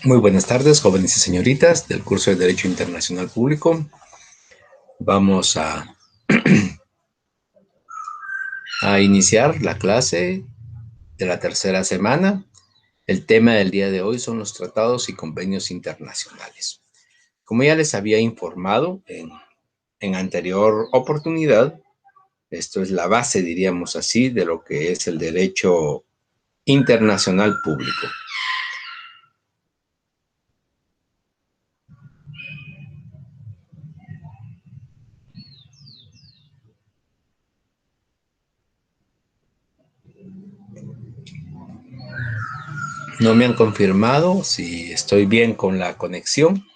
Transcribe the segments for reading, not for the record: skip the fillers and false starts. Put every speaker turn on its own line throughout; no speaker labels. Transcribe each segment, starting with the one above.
Muy buenas tardes, jóvenes y señoritas del curso de Derecho Internacional Público. Vamos a iniciar la clase de la tercera semana. El tema del día de hoy son los tratados y convenios internacionales. Como ya les había informado en anterior oportunidad, esto es la base, diríamos así, de lo que es el derecho internacional público. No me han confirmado si estoy bien con la conexión,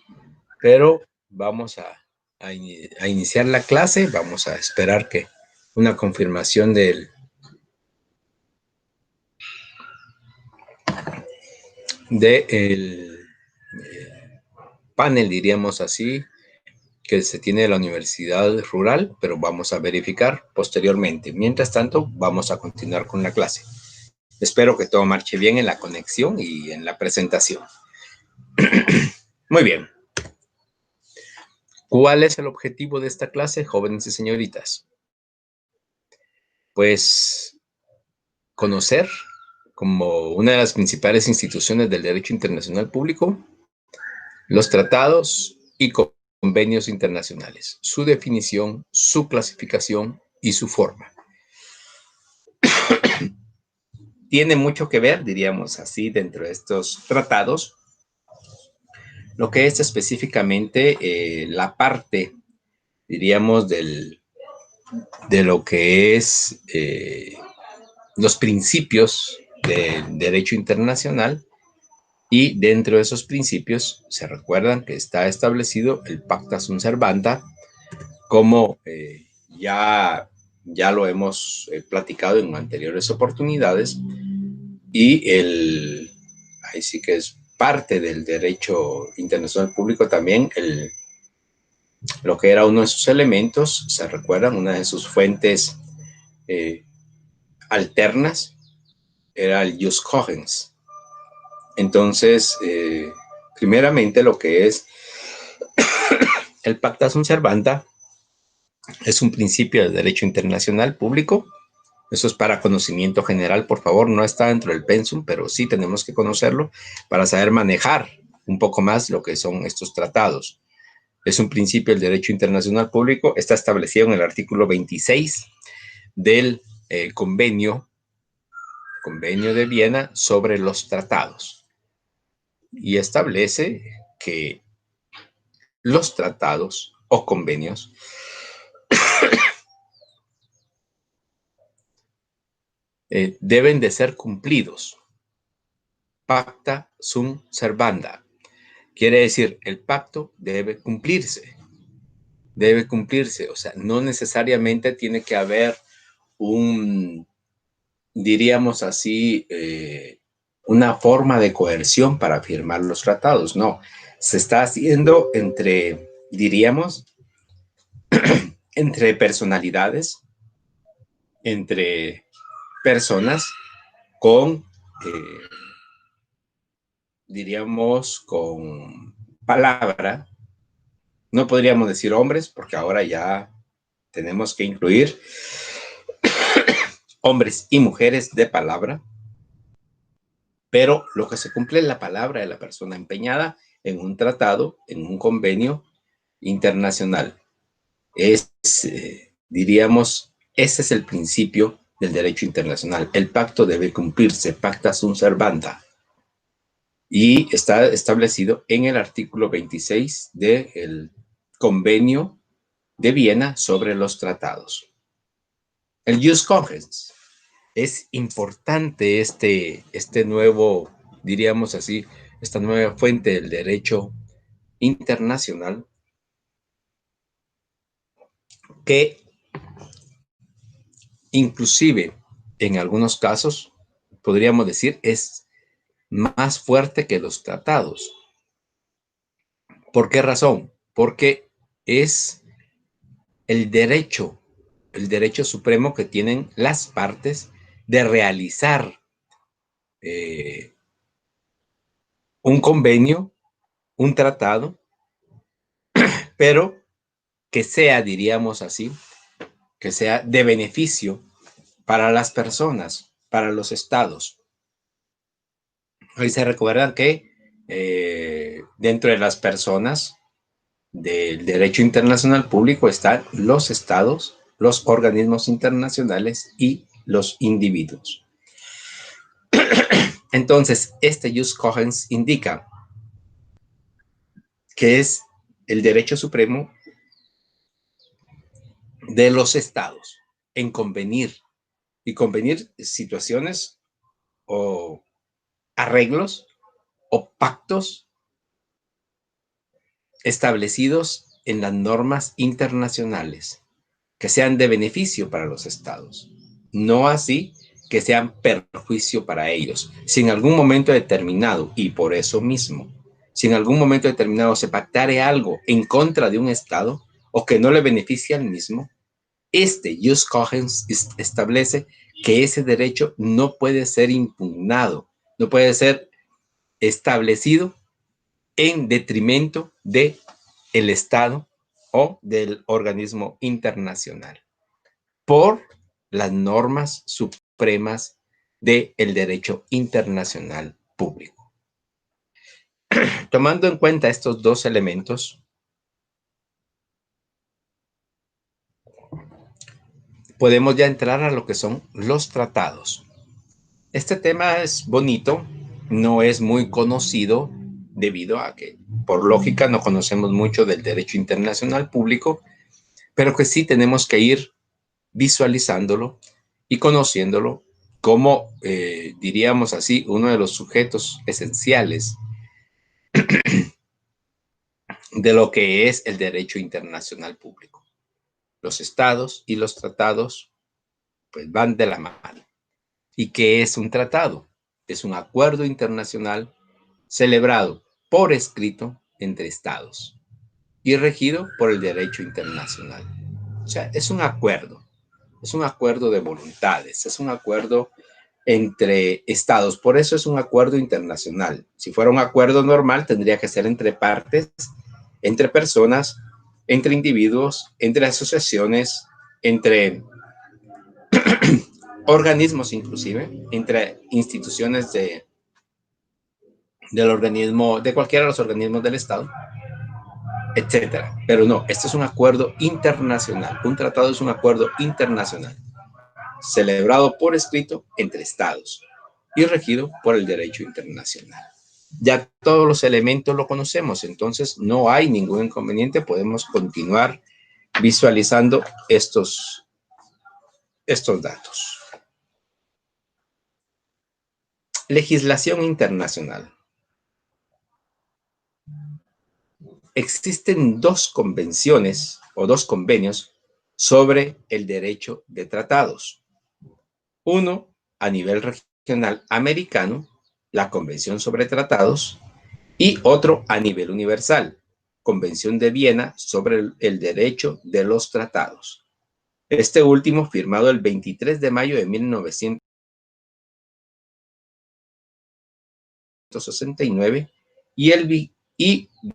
pero vamos a iniciar la clase. Vamos a esperar que una confirmación del panel, diríamos así, que se tiene de la Universidad Rural, pero vamos a verificar posteriormente. Mientras tanto, vamos a continuar con la clase. Espero que todo marche bien en la conexión y en la presentación. Muy bien. ¿Cuál es el objetivo de esta clase, jóvenes y señoritas? Pues conocer, como una de las principales instituciones del derecho internacional público, los tratados y convenios internacionales, su definición, su clasificación y su forma. Tiene mucho que ver, diríamos así, dentro de estos tratados, lo que es específicamente la parte, diríamos, de lo que es los principios del derecho internacional. Y dentro de esos principios se recuerdan que está establecido el pacta sunt servanda, como ya lo hemos platicado en anteriores oportunidades, y ahí sí que es parte del derecho internacional público también, lo que era uno de sus elementos, se recuerdan, una de sus fuentes alternas era el jus cogens. Entonces, primeramente lo que es el pacta sunt servanda es un principio del derecho internacional público. Eso es para conocimiento general, por favor, no está dentro del pensum, pero sí tenemos que conocerlo para saber manejar un poco más lo que son estos tratados. Es un principio del derecho internacional público, está establecido en el artículo 26 del convenio de Viena sobre los tratados. Y establece que los tratados o convenios deben de ser cumplidos. Pacta sunt servanda. Quiere decir, el pacto debe cumplirse. Debe cumplirse. O sea, no necesariamente tiene que haber diríamos así, una forma de coerción para firmar los tratados. No, se está haciendo diríamos, entre personalidades, entre personas con, diríamos, con palabra. No podríamos decir hombres, porque ahora ya tenemos que incluir hombres y mujeres de palabra, pero lo que se cumple es la palabra de la persona empeñada en un tratado, en un convenio internacional. Diríamos, ese es el principio del derecho internacional. El pacto debe cumplirse, pacta sunt servanda. Y está establecido en el artículo 26 del convenio de Viena sobre los tratados. El jus cogens. Es importante este nuevo, diríamos así, esta nueva fuente del derecho internacional, que inclusive en algunos casos podríamos decir es más fuerte que los tratados. ¿Por qué razón? Porque es el derecho supremo que tienen las partes de realizar un convenio, un tratado, pero que sea, diríamos así, que sea de beneficio para las personas, para los estados. Hoy se recuerdan que dentro de las personas del derecho internacional público están los estados, los organismos internacionales y los individuos. Entonces, este jus cogens indica que es el derecho supremo de los estados en convenir y convenir situaciones o arreglos o pactos establecidos en las normas internacionales que sean de beneficio para los estados, no así que sean perjuicio para ellos. Si en algún momento determinado, y por eso mismo, si en algún momento determinado se pactare algo en contra de un estado o que no le beneficia al mismo, este jus cogens establece que ese derecho no puede ser impugnado, no puede ser establecido en detrimento de el Estado o del organismo internacional por las normas supremas del derecho internacional público. Tomando en cuenta estos dos elementos, podemos ya entrar a lo que son los tratados. Este tema es bonito, no es muy conocido debido a que, por lógica, no conocemos mucho del derecho internacional público, pero que sí tenemos que ir visualizándolo y conociéndolo como, diríamos así, uno de los sujetos esenciales de lo que es el derecho internacional público. Los estados y los tratados pues van de la mano. ¿Y qué es un tratado? Es un acuerdo internacional celebrado por escrito entre estados y regido por el derecho internacional. O sea, es un acuerdo de voluntades, es un acuerdo entre estados, por eso es un acuerdo internacional. Si fuera un acuerdo normal, tendría que ser entre partes, entre personas, entre individuos, entre asociaciones, entre organismos inclusive, entre instituciones del organismo, de cualquiera de los organismos del Estado, etcétera. Pero no, este es un acuerdo internacional. Un tratado es un acuerdo internacional, celebrado por escrito entre estados y regido por el derecho internacional. Ya todos los elementos lo conocemos, entonces no hay ningún inconveniente, podemos continuar visualizando estos datos. Legislación internacional. Existen dos convenciones o dos convenios sobre el derecho de tratados. Uno a nivel regional americano, la Convención sobre Tratados, y otro a nivel universal, Convención de Viena sobre el derecho de los tratados. Este último firmado el 23 de mayo de 1969 y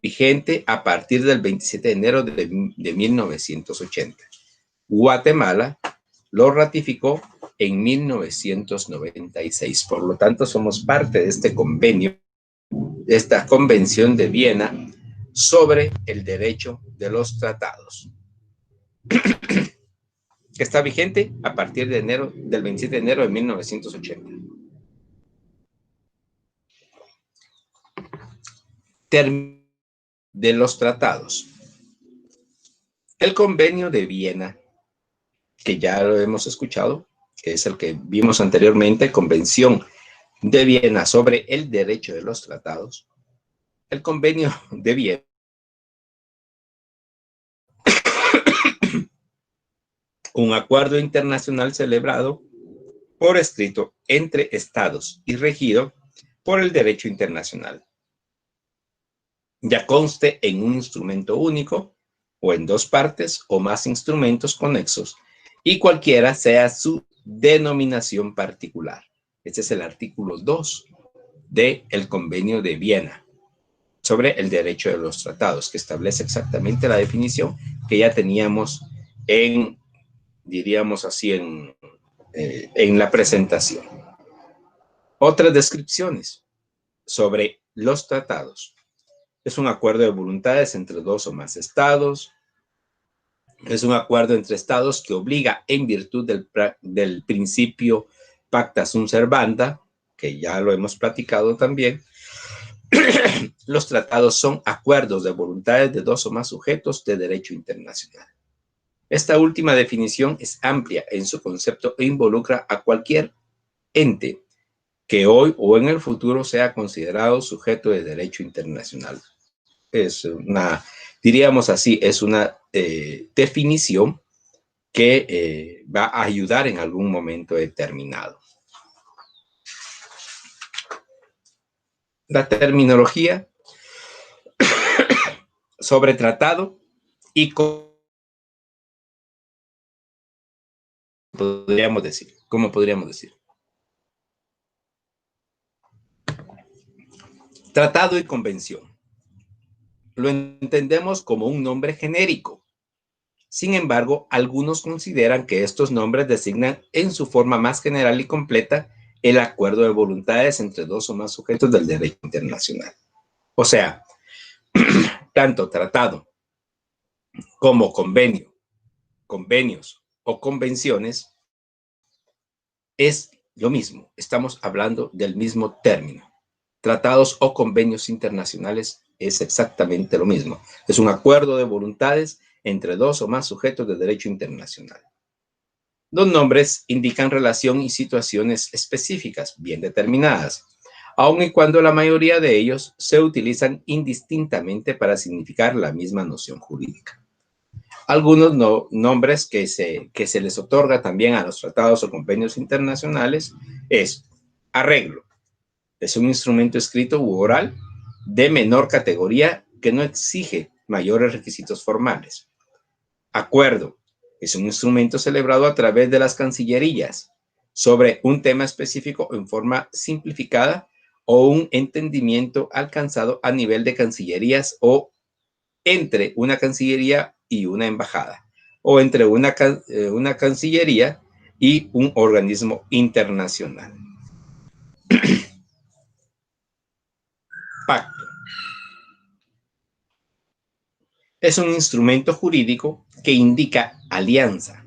vigente a partir del 27 de enero de 1980. Guatemala lo ratificó en 1996. Por lo tanto, somos parte de este convenio, de esta Convención de Viena sobre el derecho de los tratados, que está vigente a partir de del 27 de enero de 1980. De los tratados. El Convenio de Viena, que ya lo hemos escuchado, que es el que vimos anteriormente, Convención de Viena sobre el derecho de los tratados. El Convenio de Viena Un acuerdo internacional celebrado por escrito entre estados y regido por el derecho internacional, ya conste en un instrumento único o en dos partes o más instrumentos conexos y cualquiera sea su denominación particular. Este es el artículo 2 del Convenio de Viena sobre el derecho de los tratados, que establece exactamente la definición que ya teníamos en, diríamos así, en la presentación. Otras descripciones sobre los tratados. Es un acuerdo de voluntades entre dos o más estados. Es un acuerdo entre estados que obliga en virtud del principio pacta sunt servanda, que ya lo hemos platicado también. Los tratados son acuerdos de voluntades de dos o más sujetos de derecho internacional. Esta última definición es amplia en su concepto e involucra a cualquier ente que hoy o en el futuro sea considerado sujeto de derecho internacional. Es una, diríamos así, es una definición que va a ayudar en algún momento determinado. La terminología sobre tratado y ¿cómo podríamos decir? Tratado y convención. Lo entendemos como un nombre genérico. Sin embargo, algunos consideran que estos nombres designan en su forma más general y completa el acuerdo de voluntades entre dos o más sujetos del derecho internacional. O sea, tanto tratado como convenio, convenios o convenciones es lo mismo. Estamos hablando del mismo término. Tratados o convenios internacionales es exactamente lo mismo. Es un acuerdo de voluntades entre dos o más sujetos de derecho internacional. Los nombres indican relación y situaciones específicas, bien determinadas, aun y cuando la mayoría de ellos se utilizan indistintamente para significar la misma noción jurídica. Algunos nombres que se les otorga también a los tratados o convenios internacionales es arreglo. Es un instrumento escrito u oral de menor categoría que no exige mayores requisitos formales. Acuerdo. Es un instrumento celebrado a través de las cancillerías sobre un tema específico en forma simplificada o un entendimiento alcanzado a nivel de cancillerías o entre una cancillería y una embajada, o entre una cancillería y un organismo internacional. Pacto. Es un instrumento jurídico que indica alianza,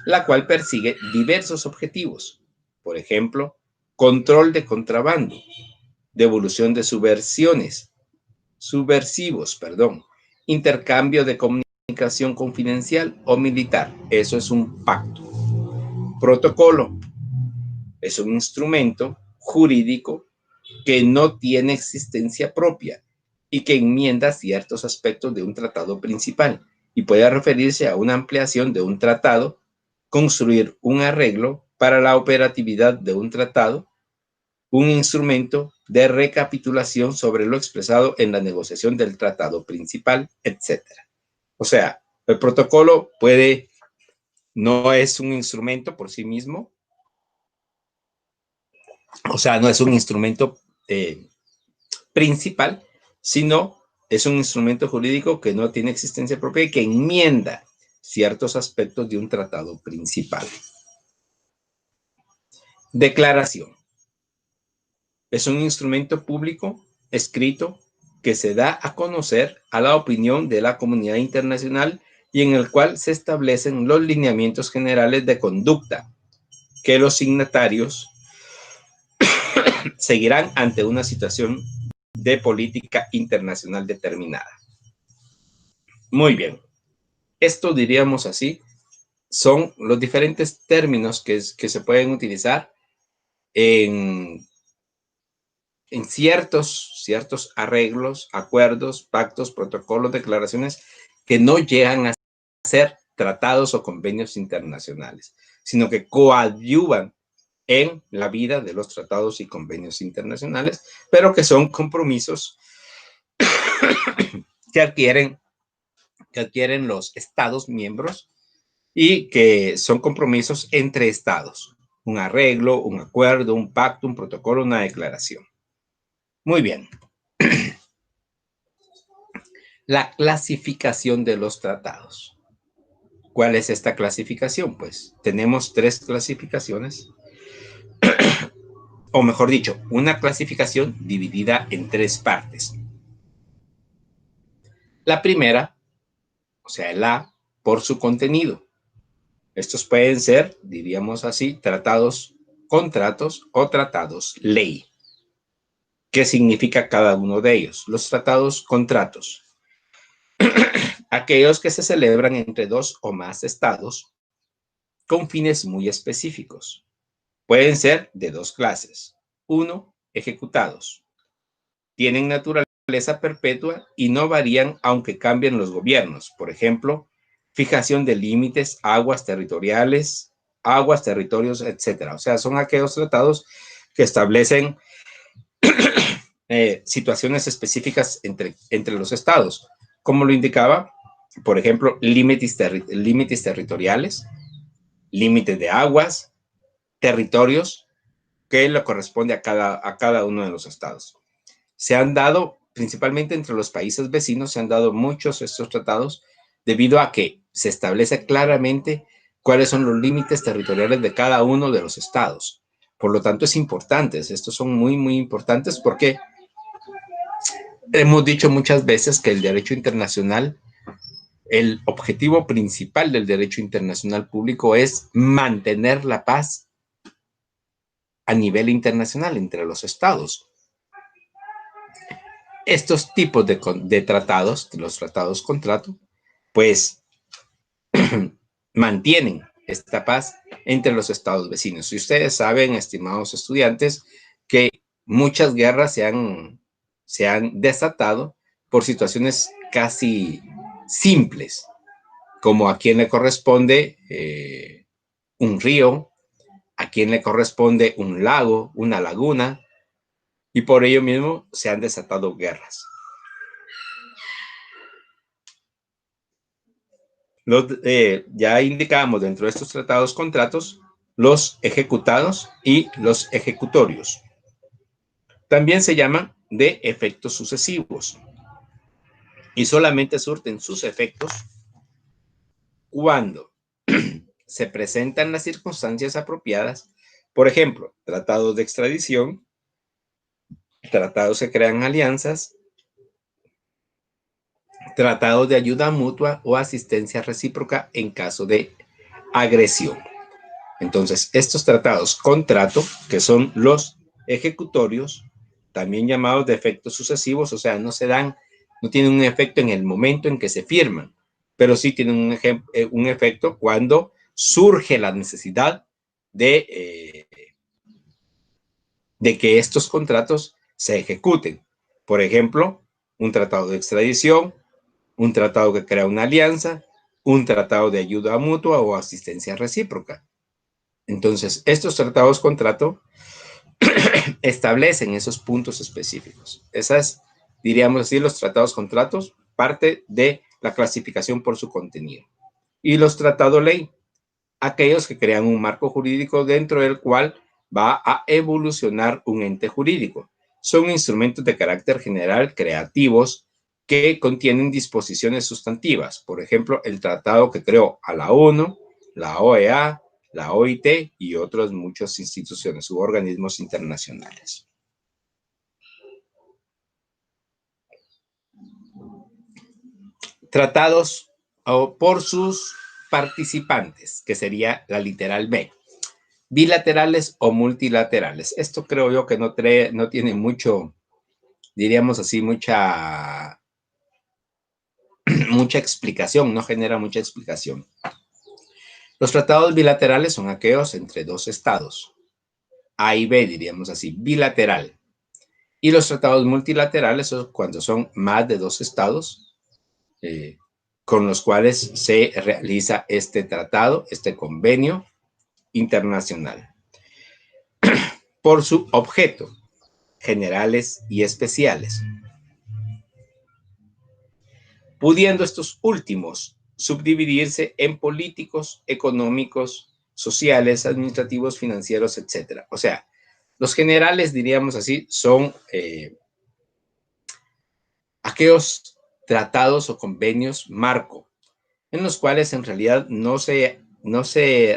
la cual persigue diversos objetivos. Por ejemplo, control de contrabando, devolución de subversivos, intercambio de comunicación confidencial o militar. Eso es un pacto. Protocolo. Es un instrumento jurídico que no tiene existencia propia y que enmienda ciertos aspectos de un tratado principal y puede referirse a una ampliación de un tratado, construir un arreglo para la operatividad de un tratado, un instrumento de recapitulación sobre lo expresado en la negociación del tratado principal, etc. O sea, el protocolo no es un instrumento por sí mismo, o sea, no es un instrumento principal, sino es un instrumento jurídico que no tiene existencia propia y que enmienda ciertos aspectos de un tratado principal. Declaración. Es un instrumento público escrito que se da a conocer a la opinión de la comunidad internacional y en el cual se establecen los lineamientos generales de conducta que los signatarios seguirán ante una situación de política internacional determinada. Muy bien. Esto, diríamos así, son los diferentes términos que se pueden utilizar en ciertos arreglos, acuerdos, pactos, protocolos, declaraciones que no llegan a ser tratados o convenios internacionales, sino que coadyuvan en la vida de los tratados y convenios internacionales, pero que son compromisos que adquieren los estados miembros y que son compromisos entre estados, un arreglo, un acuerdo, un pacto, un protocolo, una declaración. Muy bien. La clasificación de los tratados. ¿Cuál es esta clasificación? Pues tenemos 3 clasificaciones, o mejor dicho, una clasificación dividida en 3 partes. La primera, o sea, el A, por su contenido. Estos pueden ser, diríamos así, tratados, contratos o tratados ley. ¿Qué significa cada uno de ellos? Los tratados, contratos. Aquellos que se celebran entre 2 o más estados con fines muy específicos. Pueden ser de 2 clases. 1, ejecutados. Tienen naturaleza perpetua y no varían aunque cambien los gobiernos. Por ejemplo, fijación de límites, aguas, territorios, etc. O sea, son aquellos tratados que establecen situaciones específicas entre los estados, como lo indicaba, por ejemplo, límites territoriales, límites de aguas, territorios, que le corresponde a cada uno de los estados. Se han dado, principalmente entre los países vecinos, se han dado muchos estos tratados debido a que se establece claramente cuáles son los límites territoriales de cada uno de los estados. Por lo tanto, es importante. Estos son muy, muy importantes porque hemos dicho muchas veces que el derecho internacional, el objetivo principal del derecho internacional público es mantener la paz a nivel internacional entre los estados. Estos tipos de tratados, los tratados contrato, pues mantienen esta paz entre los estados vecinos. Y ustedes saben, estimados estudiantes, que muchas guerras se han desatado por situaciones casi simples, como a quién le corresponde un río, a quién le corresponde un lago, una laguna, y por ello mismo se han desatado guerras. Ya indicamos dentro de estos tratados contratos los ejecutados y los ejecutorios. También se llaman de efectos sucesivos y solamente surten sus efectos cuando se presentan las circunstancias apropiadas. Por ejemplo, tratados de extradición, tratados que crean alianzas, tratados de ayuda mutua o asistencia recíproca en caso de agresión. Entonces, estos tratados contrato, que son los ejecutorios, también llamados de efectos sucesivos, o sea, no tienen un efecto en el momento en que se firman, pero sí tienen un efecto cuando surge la necesidad de que estos contratos se ejecuten. Por ejemplo, un tratado de extradición, un tratado que crea una alianza, un tratado de ayuda mutua o asistencia recíproca. Entonces, estos tratados contrato establecen esos puntos específicos. Esas, diríamos así, los tratados contratos, parte de la clasificación por su contenido. Y los tratados ley, aquellos que crean un marco jurídico dentro del cual va a evolucionar un ente jurídico. Son instrumentos de carácter general creativos que contienen disposiciones sustantivas. Por ejemplo, el tratado que creó a la ONU, la OEA, la OIT y otras muchas instituciones u organismos internacionales. Tratados por sus participantes, que sería la literal B. Bilaterales o multilaterales. Esto creo yo que no tiene mucho, diríamos así, mucha explicación, no genera mucha explicación. Los tratados bilaterales son aquellos entre 2 estados, A y B, diríamos así, bilateral. Y los tratados multilaterales son cuando son más de 2 estados con los cuales se realiza este tratado, este convenio internacional. Por su objeto, generales y especiales, pudiendo estos últimos subdividirse en políticos, económicos, sociales, administrativos, financieros, etc. O sea, los generales, diríamos así, son aquellos tratados o convenios marco, en los cuales en realidad no se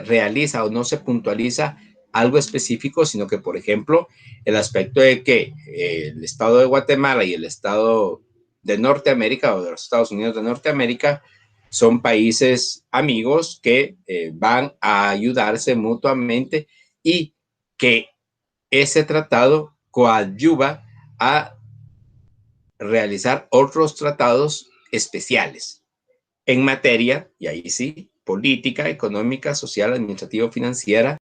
realiza o no se puntualiza algo específico, sino que, por ejemplo, el aspecto de que el Estado de Guatemala y el Estado de Norteamérica o de los Estados Unidos de Norteamérica son países amigos que van a ayudarse mutuamente y que ese tratado coadyuva a realizar otros tratados especiales en materia, y ahí sí, política, económica, social, administrativa, financiera.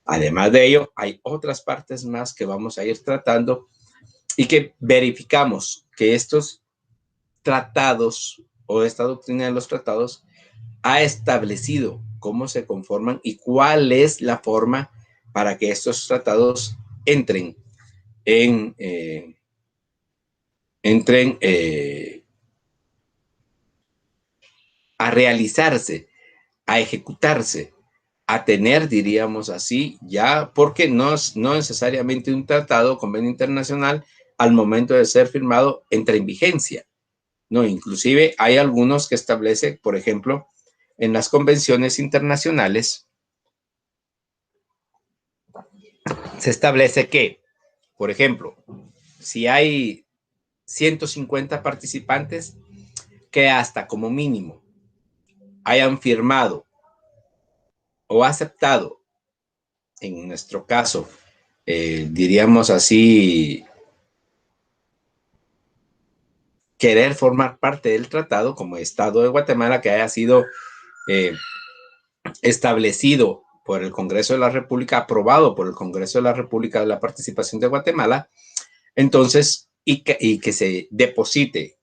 Además de ello, hay otras partes más que vamos a ir tratando y que verificamos que estos tratados o esta doctrina de los tratados ha establecido cómo se conforman y cuál es la forma para que estos tratados entren en a realizarse, a ejecutarse, a tener, diríamos así, ya, porque no necesariamente un tratado o convenio internacional al momento de ser firmado entra en vigencia. No, inclusive hay algunos que establece, por ejemplo, en las convenciones internacionales, se establece que, por ejemplo, si hay 150 participantes, que hasta como mínimo hayan firmado o aceptado, en nuestro caso, diríamos así, querer formar parte del tratado como Estado de Guatemala que haya sido eh, establecido por el Congreso de la República, aprobado por el Congreso de la República de la participación de Guatemala, entonces, y que se deposite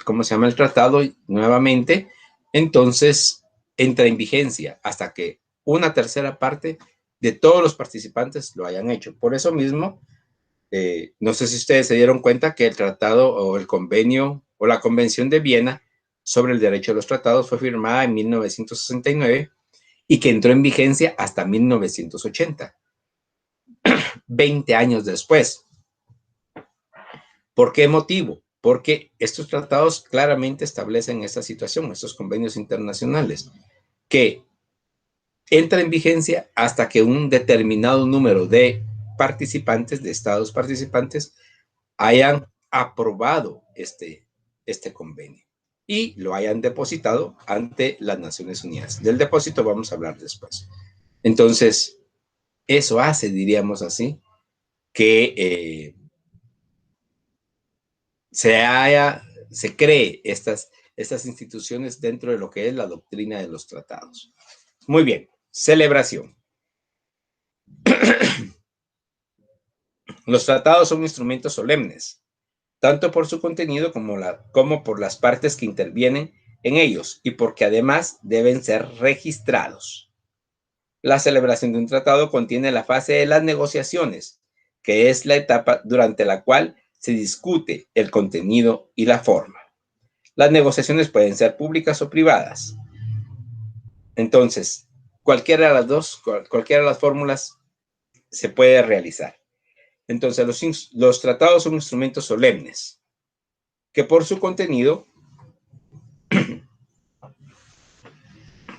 ¿cómo se llama? El tratado nuevamente, entonces entra en vigencia hasta que una tercera parte de todos los participantes lo hayan hecho. Por eso mismo, no sé si ustedes se dieron cuenta que el tratado o el convenio o la Convención de Viena sobre el derecho de los tratados fue firmada en 1969 y que entró en vigencia hasta 1980, 20 años después. ¿Por qué motivo? Porque estos tratados claramente establecen esta situación, estos convenios internacionales, que entra en vigencia hasta que un determinado número de participantes, de estados participantes, hayan aprobado este convenio y lo hayan depositado ante las Naciones Unidas. Del depósito vamos a hablar después. Entonces, eso hace, diríamos así, que se cree estas instituciones dentro de lo que es la doctrina de los tratados. Muy bien, celebración. Los tratados son instrumentos solemnes, tanto por su contenido como por las partes que intervienen en ellos y porque además deben ser registrados. La celebración de un tratado contiene la fase de las negociaciones, que es la etapa durante la cual se discute el contenido y la forma. Las negociaciones pueden ser públicas o privadas. Entonces, cualquiera de las dos, cualquiera de las fórmulas se puede realizar. Entonces, los tratados son instrumentos solemnes que por su contenido,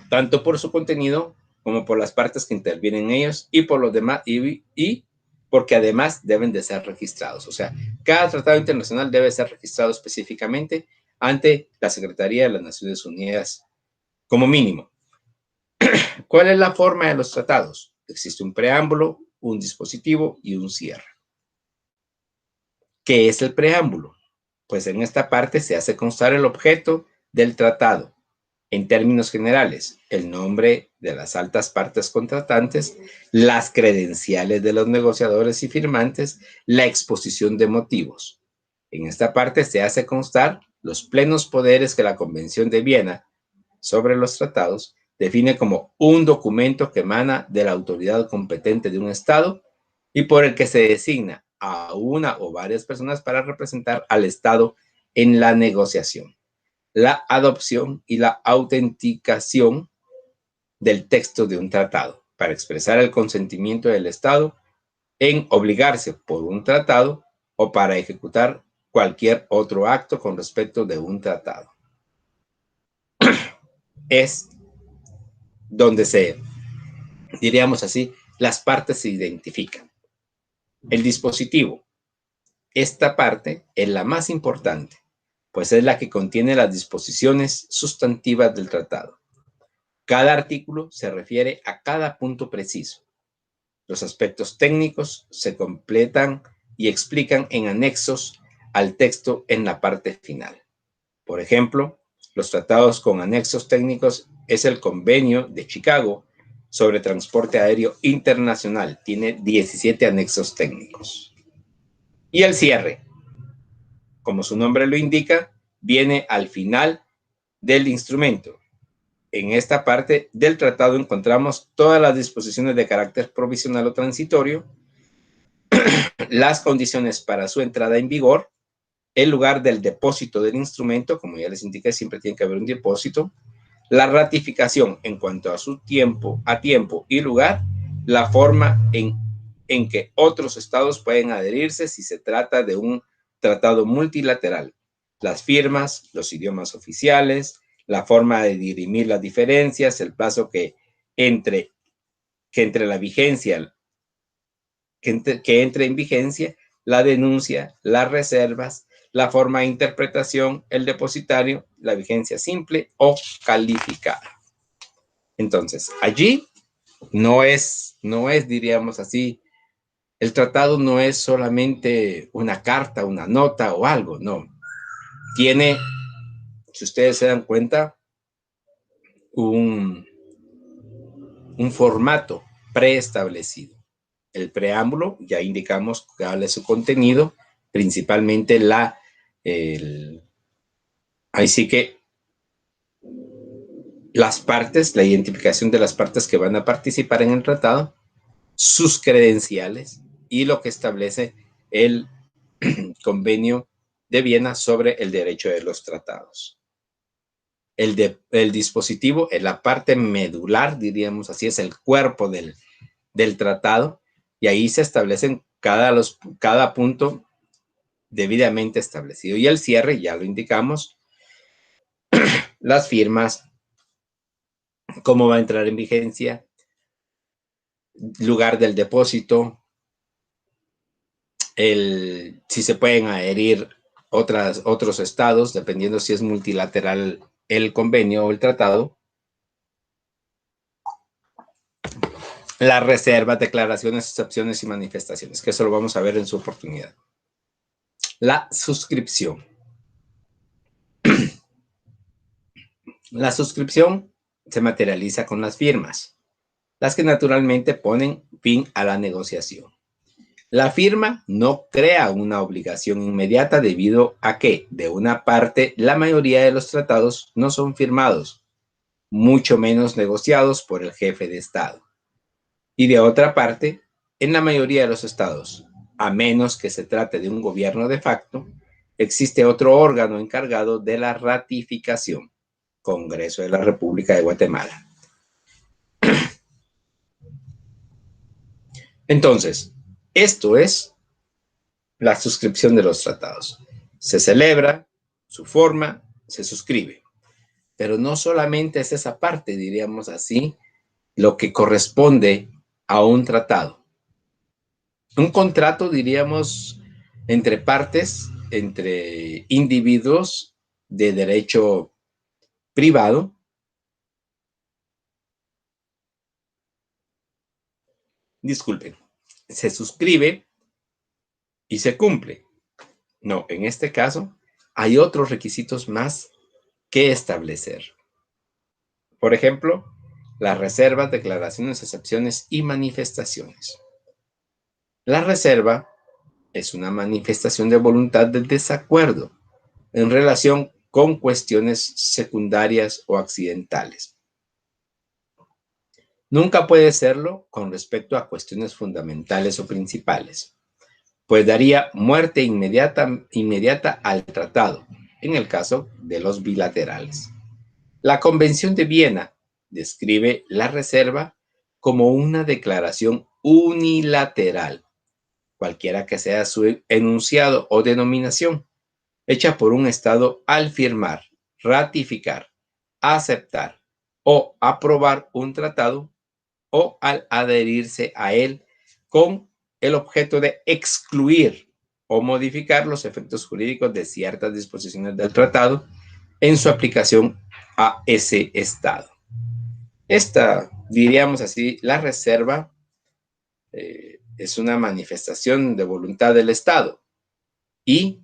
tanto por su contenido como por las partes que intervienen en ellos y por los demás, y porque además deben de ser registrados. O sea, cada tratado internacional debe ser registrado específicamente ante la Secretaría de las Naciones Unidas como mínimo. ¿Cuál es la forma de los tratados? Existe un preámbulo, un dispositivo y un cierre. ¿Qué es el preámbulo? Pues en esta parte se hace constar el objeto del tratado. En términos generales, el nombre de las altas partes contratantes, las credenciales de los negociadores y firmantes, la exposición de motivos. En esta parte se hace constar los plenos poderes que la Convención de Viena sobre los tratados define como un documento que emana de la autoridad competente de un Estado y por el que se designa a una o varias personas para representar al Estado en la negociación, la adopción y la autenticación del texto de un tratado para expresar el consentimiento del Estado en obligarse por un tratado o para ejecutar cualquier otro acto con respecto de un tratado. Es donde diríamos así, las partes se identifican. El dispositivo. Esta parte es la más importante, pues es la que contiene las disposiciones sustantivas del tratado. Cada artículo se refiere a cada punto preciso. Los aspectos técnicos se completan y explican en anexos al texto en la parte final. Por ejemplo, los tratados con anexos técnicos es el Convenio de Chicago sobre transporte aéreo internacional. Tiene 17 anexos técnicos. Y el cierre, como su nombre lo indica, viene al final del instrumento. En esta parte del tratado encontramos todas las disposiciones de carácter provisional o transitorio, las condiciones para su entrada en vigor, el lugar del depósito del instrumento, como ya les indiqué, siempre tiene que haber un depósito, la ratificación en cuanto a su tiempo y lugar, la forma en que otros estados pueden adherirse si se trata de un tratado multilateral, las firmas, los idiomas oficiales, la forma de dirimir las diferencias, el plazo que entre la vigencia, que entre en vigencia, la denuncia, las reservas, la forma de interpretación, el depositario, la vigencia simple o calificada. Entonces, allí no es, diríamos así, el tratado no es solamente una carta, una nota o algo, no. Tiene, si ustedes se dan cuenta, un formato preestablecido. El preámbulo, ya indicamos cuál es su contenido, principalmente ahí sí que las partes, la identificación de las partes que van a participar en el tratado, sus credenciales y lo que establece el Convenio de Viena sobre el derecho de los tratados. El dispositivo es la parte medular, diríamos así, es el cuerpo del tratado, y ahí se establecen cada punto debidamente establecido. Y el cierre, ya lo indicamos, las firmas, cómo va a entrar en vigencia, lugar del depósito, si se pueden adherir otros estados, dependiendo si es multilateral el convenio o el tratado, las reservas, declaraciones, excepciones y manifestaciones, que eso lo vamos a ver en su oportunidad. La suscripción. La suscripción se materializa con las firmas, las que naturalmente ponen fin a la negociación. La firma no crea una obligación inmediata debido a que, de una parte, la mayoría de los tratados no son firmados, mucho menos negociados por el jefe de Estado. Y de otra parte, en la mayoría de los estados, a menos que se trate de un gobierno de facto, existe otro órgano encargado de la ratificación, Congreso de la República de Guatemala. Entonces, esto es la suscripción de los tratados. Se celebra, su forma, se suscribe. Pero no solamente es esa parte, diríamos así, lo que corresponde a un tratado. Un contrato, diríamos, entre partes, entre individuos de derecho privado, disculpen, se suscribe y se cumple. No, en este caso hay otros requisitos más que establecer. Por ejemplo, las reservas, declaraciones, excepciones y manifestaciones. La reserva es una manifestación de voluntad de desacuerdo en relación con cuestiones secundarias o accidentales. Nunca puede serlo con respecto a cuestiones fundamentales o principales, pues daría muerte inmediata al tratado, en el caso de los bilaterales. La Convención de Viena describe la reserva como una declaración unilateral, cualquiera que sea su enunciado o denominación, hecha por un Estado al firmar, ratificar, aceptar o aprobar un tratado o al adherirse a él con el objeto de excluir o modificar los efectos jurídicos de ciertas disposiciones del tratado en su aplicación a ese Estado. Esta, diríamos así, la reserva es una manifestación de voluntad del Estado. Y,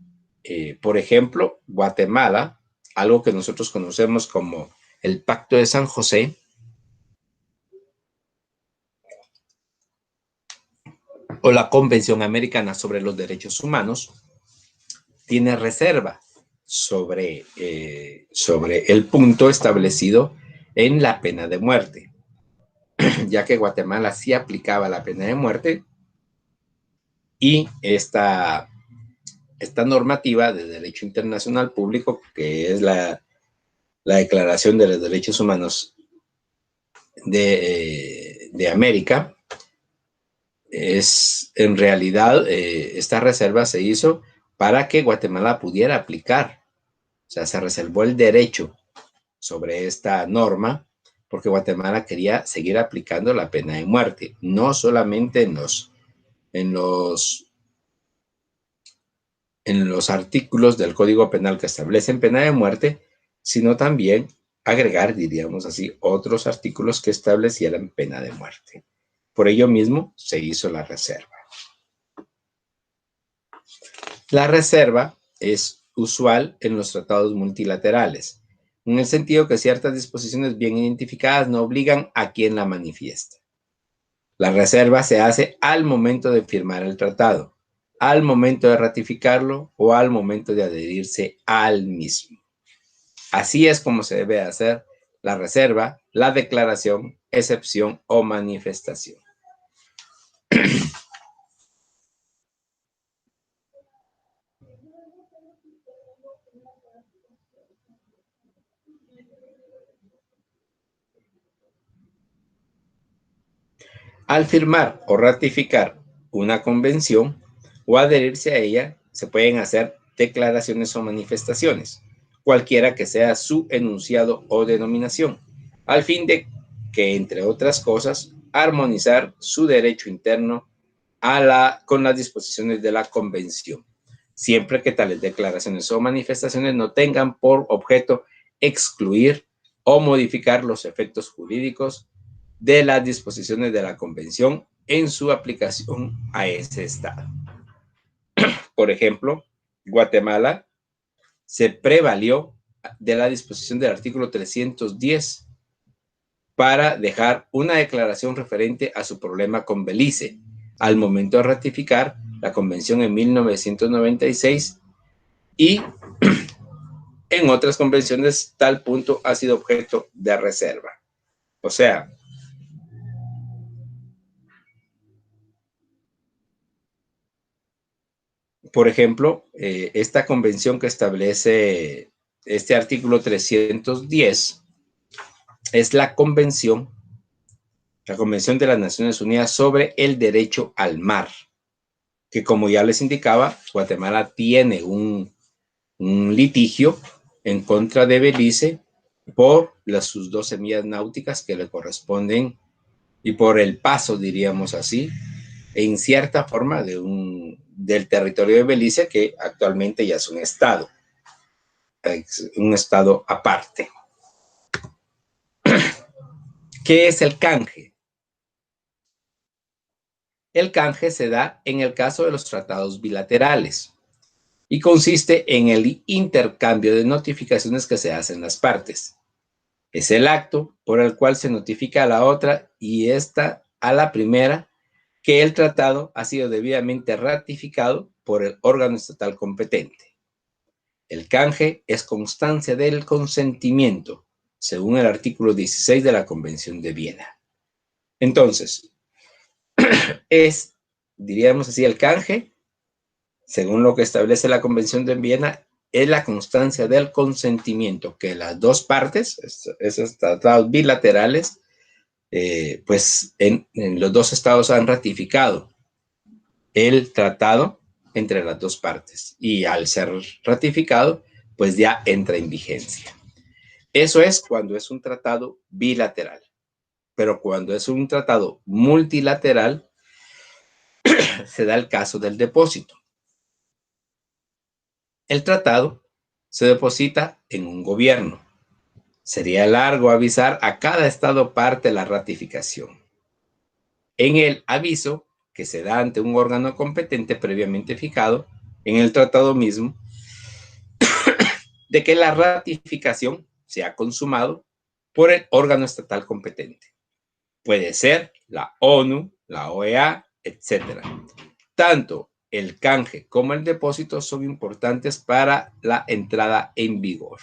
por ejemplo, Guatemala, algo que nosotros conocemos como el Pacto de San José, o la Convención Americana sobre los Derechos Humanos, tiene reserva sobre el punto establecido en la pena de muerte, ya que Guatemala sí aplicaba la pena de muerte y esta normativa de derecho internacional público, que es la Declaración de los Derechos Humanos de América, es en realidad esta reserva se hizo para que Guatemala pudiera aplicar. O sea, se reservó el derecho sobre esta norma porque Guatemala quería seguir aplicando la pena de muerte, no solamente en los artículos del Código Penal que establecen pena de muerte, sino también agregar, diríamos así, otros artículos que establecieran pena de muerte. Por ello mismo se hizo la reserva. La reserva es usual en los tratados multilaterales, en el sentido que ciertas disposiciones bien identificadas no obligan a quien la manifiesta. La reserva se hace al momento de firmar el tratado, al momento de ratificarlo o al momento de adherirse al mismo. Así es como se debe hacer la reserva, la declaración, excepción o manifestación. Al firmar o ratificar una convención o adherirse a ella, se pueden hacer declaraciones o manifestaciones, cualquiera que sea su enunciado o denominación, al fin de que, entre otras cosas, armonizar su derecho interno con las disposiciones de la convención, siempre que tales declaraciones o manifestaciones no tengan por objeto excluir o modificar los efectos jurídicos de las disposiciones de la convención en su aplicación a ese estado. Por ejemplo, Guatemala se prevalió de la disposición del artículo 310 para dejar una declaración referente a su problema con Belice al momento de ratificar la convención en 1996 y en otras convenciones tal punto ha sido objeto de reserva. O sea, por ejemplo, esta convención que establece este artículo 310 es la Convención de las Naciones Unidas sobre el derecho al mar, que como ya les indicaba, Guatemala tiene un litigio en contra de Belice por sus 12 millas náuticas que le corresponden y por el paso, diríamos así, en cierta forma del territorio de Belice, que actualmente ya es un estado aparte. ¿Qué es el canje? El canje se da en el caso de los tratados bilaterales y consiste en el intercambio de notificaciones que se hacen las partes. Es el acto por el cual se notifica a la otra y esta a la primera que el tratado ha sido debidamente ratificado por el órgano estatal competente. El canje es constancia del consentimiento, según el artículo 16 de la Convención de Viena. Entonces, diríamos así, el canje, según lo que establece la Convención de Viena, es la constancia del consentimiento que las dos partes, esos tratados bilaterales, pues en los dos estados han ratificado el tratado entre las dos partes y al ser ratificado, pues ya entra en vigencia. Eso es cuando es un tratado bilateral, pero cuando es un tratado multilateral, se da el caso del depósito. El tratado se deposita en un gobierno. Sería largo avisar a cada estado parte la ratificación. En el aviso, que se da ante un órgano competente previamente fijado, en el tratado mismo, de que la ratificación se ha consumado por el órgano estatal competente. Puede ser la ONU, la OEA, etc. Tanto el canje como el depósito son importantes para la entrada en vigor.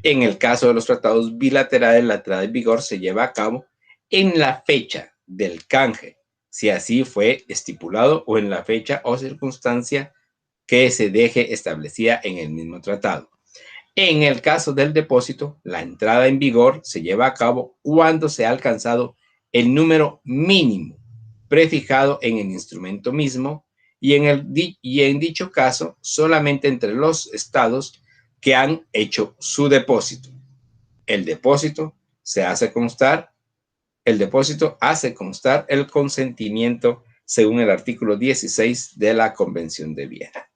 En el caso de los tratados bilaterales, la entrada en vigor se lleva a cabo en la fecha del canje, si así fue estipulado, o en la fecha o circunstancia que se deje establecida en el mismo tratado. En el caso del depósito, la entrada en vigor se lleva a cabo cuando se ha alcanzado el número mínimo prefijado en el instrumento mismo y en dicho caso solamente entre los estados que han hecho su depósito. El depósito hace constar el consentimiento según el artículo 16 de la Convención de Viena.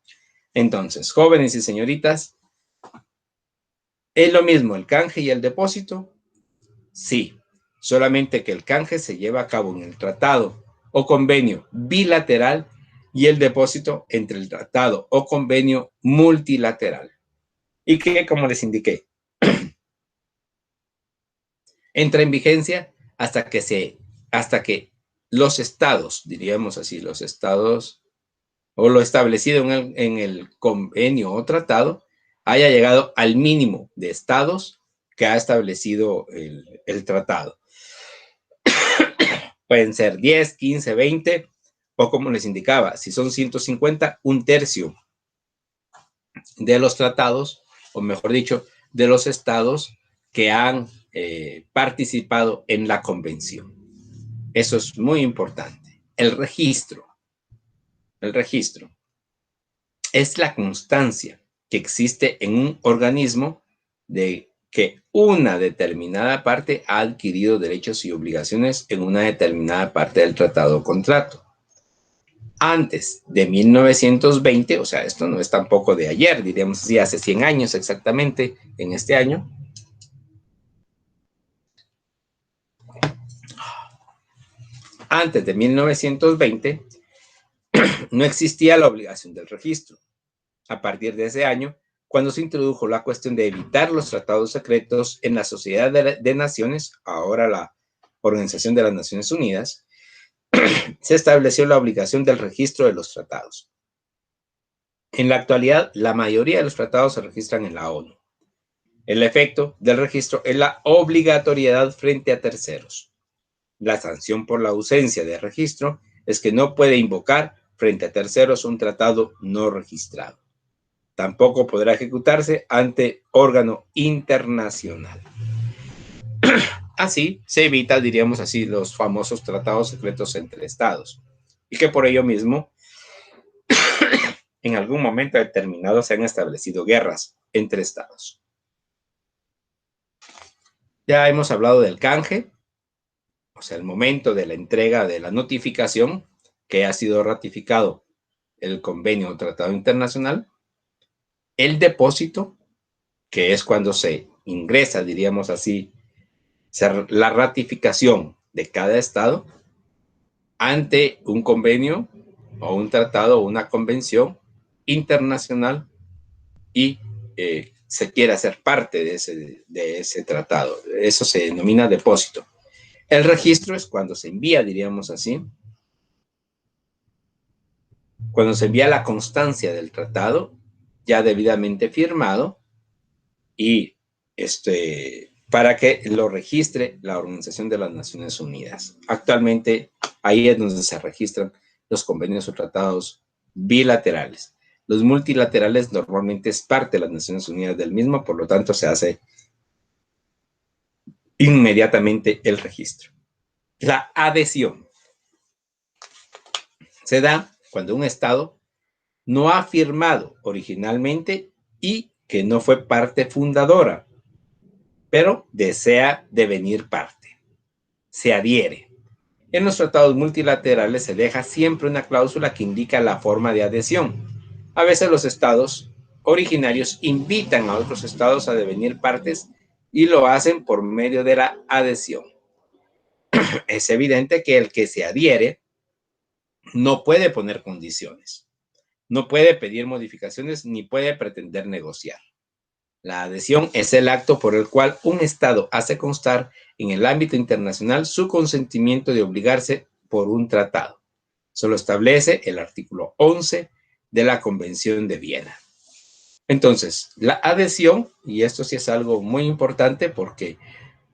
Entonces, jóvenes y señoritas, ¿es lo mismo el canje y el depósito? Sí, solamente que el canje se lleva a cabo en el tratado o convenio bilateral y el depósito entre el tratado o convenio multilateral. Y que, como les indiqué, entra en vigencia hasta que los estados, diríamos así, los estados o lo establecido en el convenio o tratado haya llegado al mínimo de estados que ha establecido el tratado. Pueden ser 10, 15, 20, o como les indicaba, si son 150, un tercio de los tratados, o mejor dicho, de los estados que han participado en la convención. Eso es muy importante. El registro es la constancia que existe en un organismo de que una determinada parte ha adquirido derechos y obligaciones en una determinada parte del tratado o contrato. Antes de 1920, o sea, esto no es tampoco de ayer, diríamos así, hace 100 años exactamente, en este año, antes de 1920, no existía la obligación del registro. A partir de ese año, cuando se introdujo la cuestión de evitar los tratados secretos en la Sociedad de Naciones, ahora la Organización de las Naciones Unidas, se estableció la obligación del registro de los tratados. En la actualidad, la mayoría de los tratados se registran en la ONU. El efecto del registro es la obligatoriedad frente a terceros. La sanción por la ausencia de registro es que no puede invocar frente a terceros un tratado no registrado. Tampoco podrá ejecutarse ante órgano internacional. Así se evita, diríamos así, los famosos tratados secretos entre estados, y que por ello mismo, en algún momento determinado, se han establecido guerras entre estados. Ya hemos hablado del canje, o sea, el momento de la entrega de la notificación que ha sido ratificado el convenio o tratado internacional, el depósito, que es cuando se ingresa, diríamos así, la ratificación de cada estado ante un convenio o un tratado o una convención internacional y se quiere hacer parte de ese tratado. Eso se denomina depósito. El registro es cuando se envía, diríamos así, cuando se envía la constancia del tratado ya debidamente firmado y para que lo registre la Organización de las Naciones Unidas. Actualmente ahí es donde se registran los convenios o tratados bilaterales. Los multilaterales normalmente es parte de las Naciones Unidas del mismo, por lo tanto se hace inmediatamente el registro. La adhesión se da cuando un Estado no ha firmado originalmente y que no fue parte fundadora, pero desea devenir parte. Se adhiere. En los tratados multilaterales se deja siempre una cláusula que indica la forma de adhesión. A veces los estados originarios invitan a otros estados a devenir partes y lo hacen por medio de la adhesión. Es evidente que el que se adhiere no puede poner condiciones, no puede pedir modificaciones ni puede pretender negociar. La adhesión es el acto por el cual un Estado hace constar en el ámbito internacional su consentimiento de obligarse por un tratado. Eso lo establece el artículo 11 de la Convención de Viena. Entonces, la adhesión, y esto sí es algo muy importante porque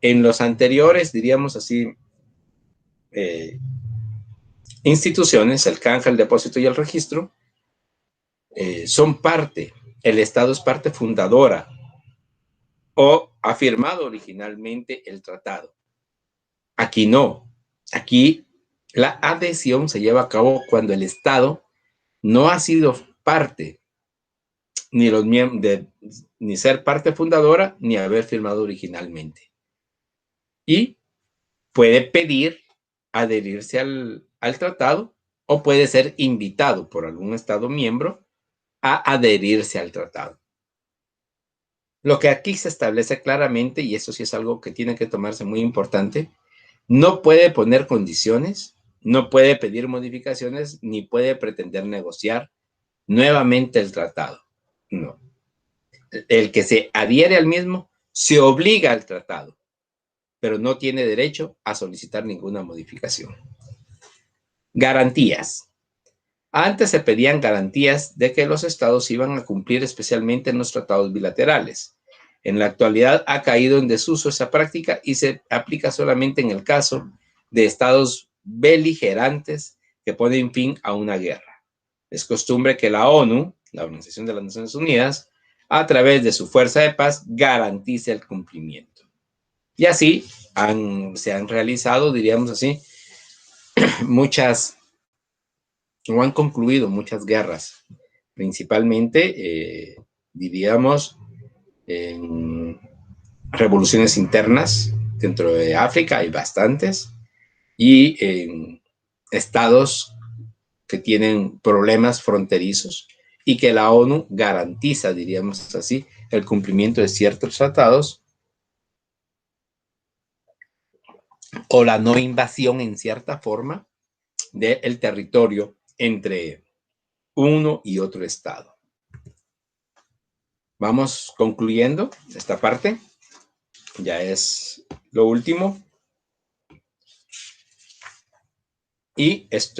en los anteriores, diríamos así, instituciones, el canje, el depósito y el registro, son parte, el Estado es parte fundadora o ha firmado originalmente el tratado. Aquí no. Aquí la adhesión se lleva a cabo cuando el Estado no ha sido parte ni los ni ser parte fundadora ni haber firmado originalmente. Y puede pedir adherirse al tratado o puede ser invitado por algún Estado miembro a adherirse al tratado. Lo que aquí se establece claramente, y eso sí es algo que tiene que tomarse muy importante, no puede poner condiciones, no puede pedir modificaciones, ni puede pretender negociar nuevamente el tratado. No. El que se adhiere al mismo se obliga al tratado, pero no tiene derecho a solicitar ninguna modificación. Garantías. Antes se pedían garantías de que los estados iban a cumplir especialmente en los tratados bilaterales. En la actualidad ha caído en desuso esa práctica y se aplica solamente en el caso de estados beligerantes que ponen fin a una guerra. Es costumbre que la ONU, la Organización de las Naciones Unidas, a través de su fuerza de paz, garantice el cumplimiento. Y así se han realizado, diríamos así, o han concluido muchas guerras, principalmente, diríamos, en revoluciones internas. Dentro de África hay bastantes, y en estados que tienen problemas fronterizos y que la ONU garantiza, diríamos así, el cumplimiento de ciertos tratados o la no invasión en cierta forma del territorio entre uno y otro estado. Vamos concluyendo esta parte. Ya es lo último. Y es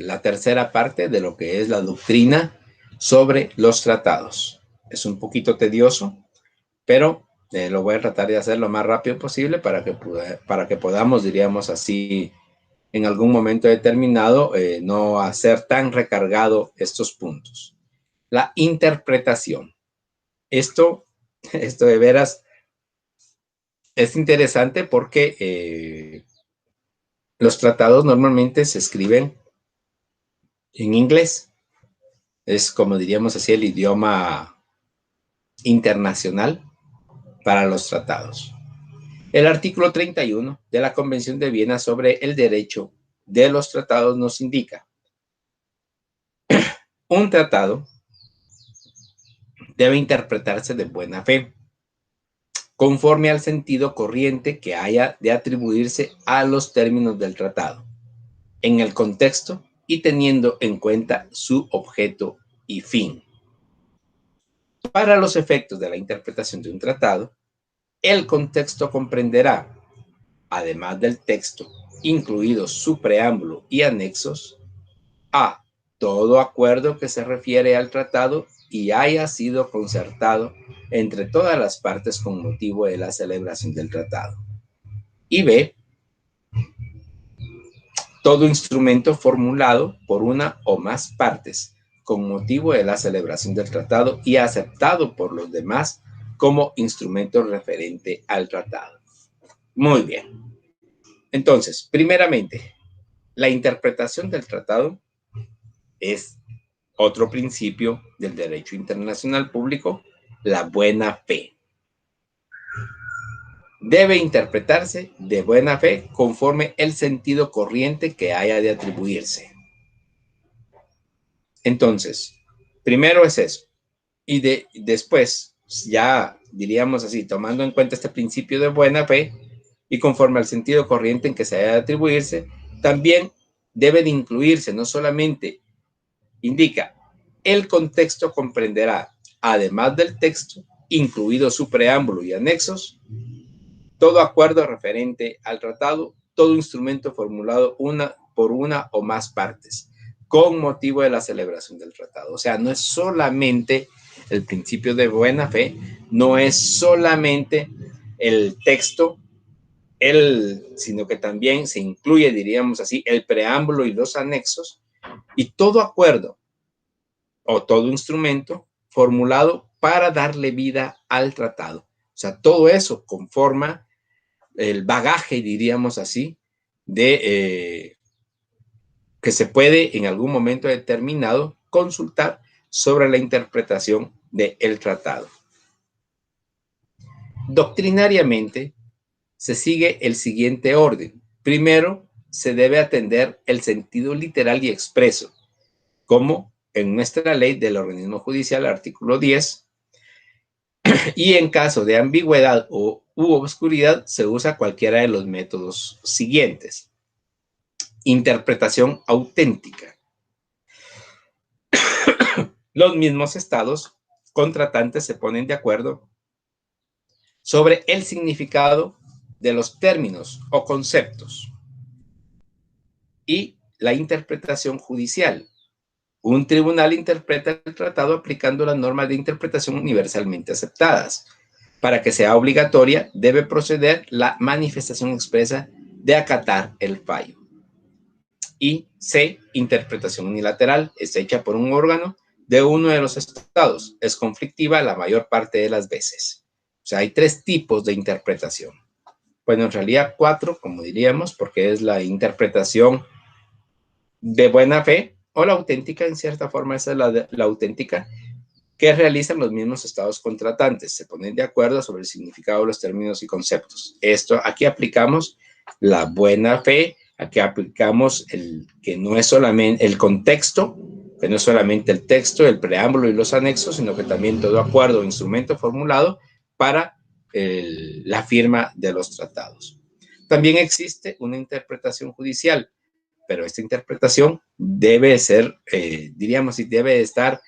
la tercera parte de lo que es la doctrina sobre los tratados. Es un poquito tedioso, pero Lo voy a tratar de hacer lo más rápido posible para que podamos, diríamos así, en algún momento determinado, no hacer tan recargado estos puntos. La interpretación. Esto de veras es interesante porque los tratados normalmente se escriben en inglés. Es como diríamos así el idioma internacional para los tratados. El artículo 31 de la Convención de Viena sobre el derecho de los tratados nos indica: un tratado debe interpretarse de buena fe, conforme al sentido corriente que haya de atribuirse a los términos del tratado, en el contexto y teniendo en cuenta su objeto y fin. Para los efectos de la interpretación de un tratado, el contexto comprenderá, además del texto, incluidos su preámbulo y anexos, a todo acuerdo que se refiere al tratado y haya sido concertado entre todas las partes con motivo de la celebración del tratado. Y B, todo instrumento formulado por una o más partes con motivo de la celebración del tratado y aceptado por los demás como instrumento referente al tratado. Muy bien. Entonces, primeramente, la interpretación del tratado es otro principio del derecho internacional público, la buena fe. Debe interpretarse de buena fe conforme el sentido corriente que haya de atribuirse. Entonces, primero es eso. Y después, ya diríamos así, tomando en cuenta este principio de buena fe y conforme al sentido corriente en que se haya de atribuirse, también debe de incluirse, no solamente indica, el contexto comprenderá, además del texto, incluido su preámbulo y anexos, todo acuerdo referente al tratado, todo instrumento formulado por una o más partes, con motivo de la celebración del tratado. O sea, no es solamente el principio de buena fe, no es solamente el texto, sino que también se incluye, diríamos así, el preámbulo y los anexos, y todo acuerdo o todo instrumento formulado para darle vida al tratado. O sea, todo eso conforma el bagaje, diríamos así, de que se puede en algún momento determinado consultar sobre la interpretación del tratado. Doctrinariamente, se sigue el siguiente orden. Primero, se debe atender el sentido literal y expreso, como en nuestra ley del organismo judicial, artículo 10, y en caso de ambigüedad u obscuridad, se usa cualquiera de los métodos siguientes. Interpretación auténtica. Los mismos estados contratantes se ponen de acuerdo sobre el significado de los términos o conceptos. Y la interpretación judicial. Un tribunal interpreta el tratado aplicando las normas de interpretación universalmente aceptadas. Para que sea obligatoria, debe proceder la manifestación expresa de acatar el fallo. Y C, interpretación unilateral, es hecha por un órgano de uno de los estados. Es conflictiva la mayor parte de las veces. O sea, hay 3 tipos de interpretación. Bueno, en realidad 4, como diríamos, porque es la interpretación de buena fe o la auténtica, en cierta forma, esa es la auténtica, que realizan los mismos estados contratantes. Se ponen de acuerdo sobre el significado de los términos y conceptos. Aquí aplicamos la buena fe, aquí aplicamos el que no es solamente el contexto, que no es solamente el texto, el preámbulo y los anexos, sino que también todo acuerdo o instrumento formulado para la firma de los tratados. También existe una interpretación judicial, pero esta interpretación debe ser, diríamos, debe estar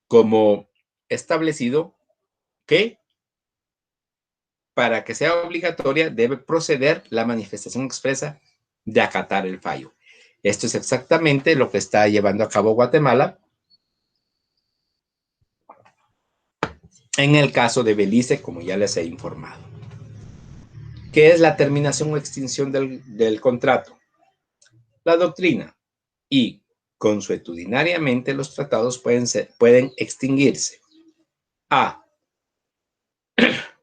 como establecido que para que sea obligatoria debe proceder la manifestación expresa de acatar el fallo. Esto es exactamente lo que está llevando a cabo Guatemala en el caso de Belice, como ya les he informado. ¿Qué es la terminación o extinción del contrato? La doctrina y consuetudinariamente los tratados pueden extinguirse. A.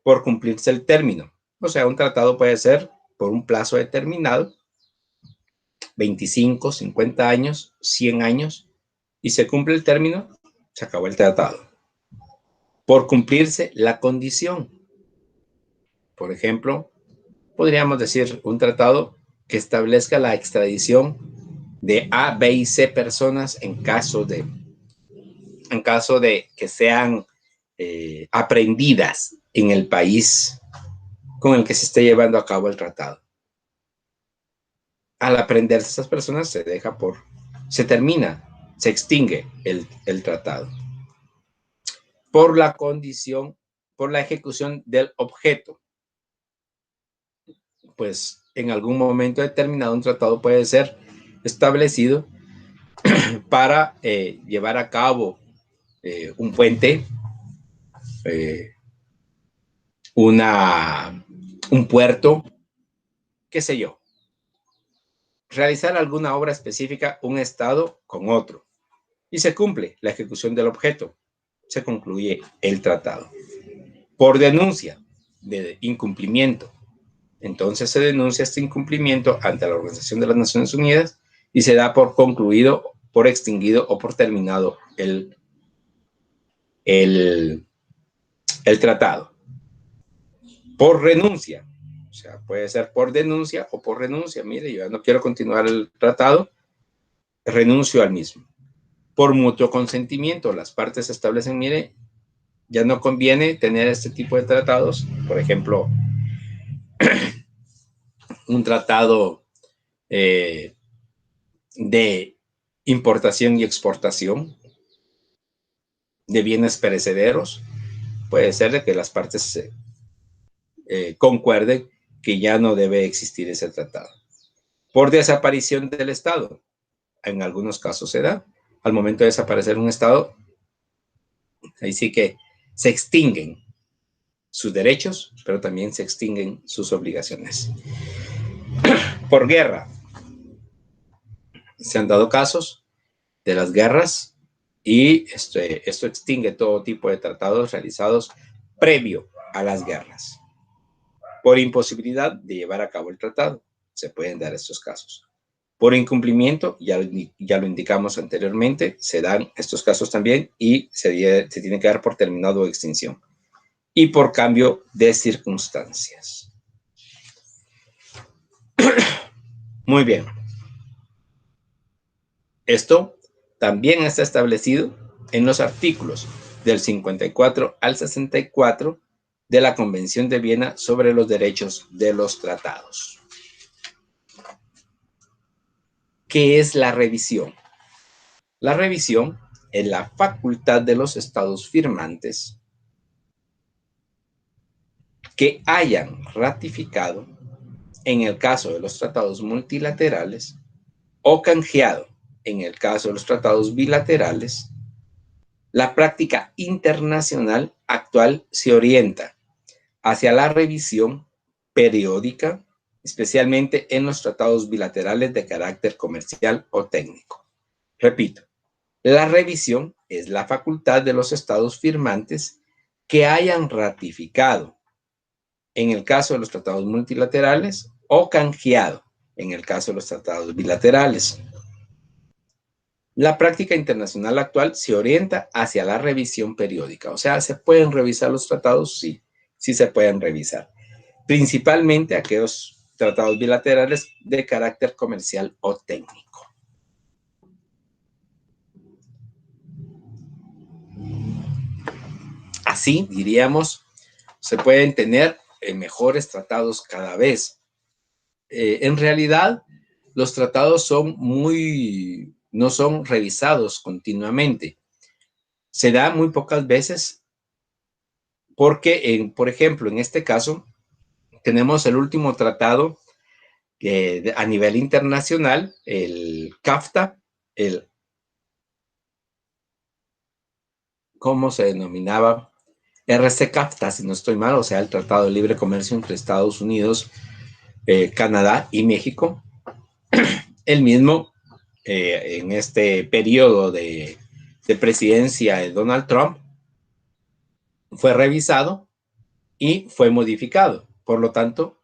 Por cumplirse el término. O sea, un tratado puede ser por un plazo determinado, 25, 50 años, 100 años, y se cumple el término, se acabó el tratado. Por cumplirse la condición. Por ejemplo, podríamos decir un tratado que establezca la extradición de A, B y C personas en caso de que sean aprehendidas en el país con el que se esté llevando a cabo el tratado. Al aprenderse esas personas se termina, se extingue el tratado. Por la condición, por la ejecución del objeto. Pues en algún momento determinado un tratado puede ser establecido para llevar a cabo un puente, un puerto, qué sé yo. Realizar alguna obra específica un estado con otro. Y se cumple la ejecución del objeto. Se concluye el tratado. Por denuncia de incumplimiento. Entonces se denuncia este incumplimiento ante la Organización de las Naciones Unidas y se da por concluido, por extinguido o por terminado el tratado. Por renuncia. O sea, puede ser por denuncia o por renuncia. Mire, yo no quiero continuar el tratado, renuncio al mismo. Por mutuo consentimiento, las partes establecen, mire, ya no conviene tener este tipo de tratados. Por ejemplo, un tratado de importación y exportación de bienes perecederos. Puede ser de que las partes concuerden que ya no debe existir ese tratado. Por desaparición del Estado. En algunos casos se da. Al momento de desaparecer un Estado, ahí sí que se extinguen sus derechos, pero también se extinguen sus obligaciones. Por guerra. Se han dado casos de las guerras y esto extingue todo tipo de tratados realizados previo a las guerras. Por imposibilidad de llevar a cabo el tratado, se pueden dar estos casos. Por incumplimiento, ya lo indicamos anteriormente, se dan estos casos también y se tiene que dar por terminado o extinción. Y por cambio de circunstancias. Muy bien. Esto también está establecido en los artículos del 54 al 64 de la Convención de Viena sobre los derechos de los tratados. ¿Qué es la revisión? La revisión es la facultad de los estados firmantes que hayan ratificado, en el caso de los tratados multilaterales, o canjeado, en el caso de los tratados bilaterales. La práctica internacional actual se orienta hacia la revisión periódica, especialmente en los tratados bilaterales de carácter comercial o técnico. Repito, la revisión es la facultad de los estados firmantes que hayan ratificado, en el caso de los tratados multilaterales, o canjeado, en el caso de los tratados bilaterales. La práctica internacional actual se orienta hacia la revisión periódica. O sea, ¿se pueden revisar los tratados? Sí, sí se pueden revisar. Principalmente aquellos tratados bilaterales de carácter comercial o técnico. Así, diríamos, se pueden tener mejores tratados cada vez. En realidad, los tratados no son revisados continuamente. Se da muy pocas veces porque, por ejemplo, en este caso, tenemos el último tratado a nivel internacional, el CAFTA, ¿cómo se denominaba? RCCAFTA, si no estoy mal, o sea, el Tratado de Libre Comercio entre Estados Unidos, Canadá y México. El mismo, en este periodo de presidencia de Donald Trump, fue revisado y fue modificado. Por lo tanto,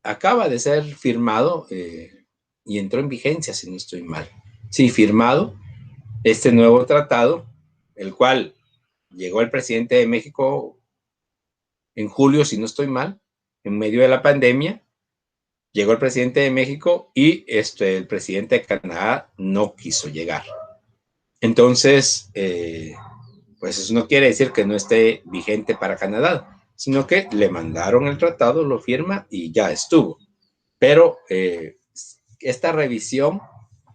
acaba de ser firmado y entró en vigencia, si no estoy mal. Sí, firmado este nuevo tratado, el cual llegó el presidente de México en julio, si no estoy mal, en medio de la pandemia. Llegó el presidente de México y el presidente de Canadá no quiso llegar. Entonces, pues eso no quiere decir que no esté vigente para Canadá, sino que le mandaron el tratado, lo firma y ya estuvo. Pero esta revisión,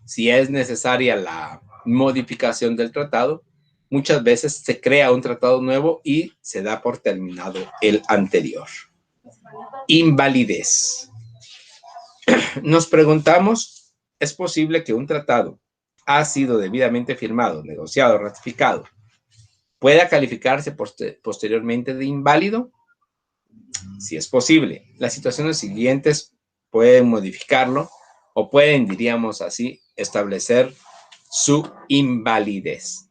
si es necesaria la modificación del tratado, muchas veces se crea un tratado nuevo y se da por terminado el anterior. Invalidez. Nos preguntamos, ¿es posible que un tratado ha sido debidamente firmado, negociado, ratificado, pueda calificarse posteriormente de inválido? Si es posible. Las situaciones siguientes pueden modificarlo o pueden, diríamos así, establecer su invalidez.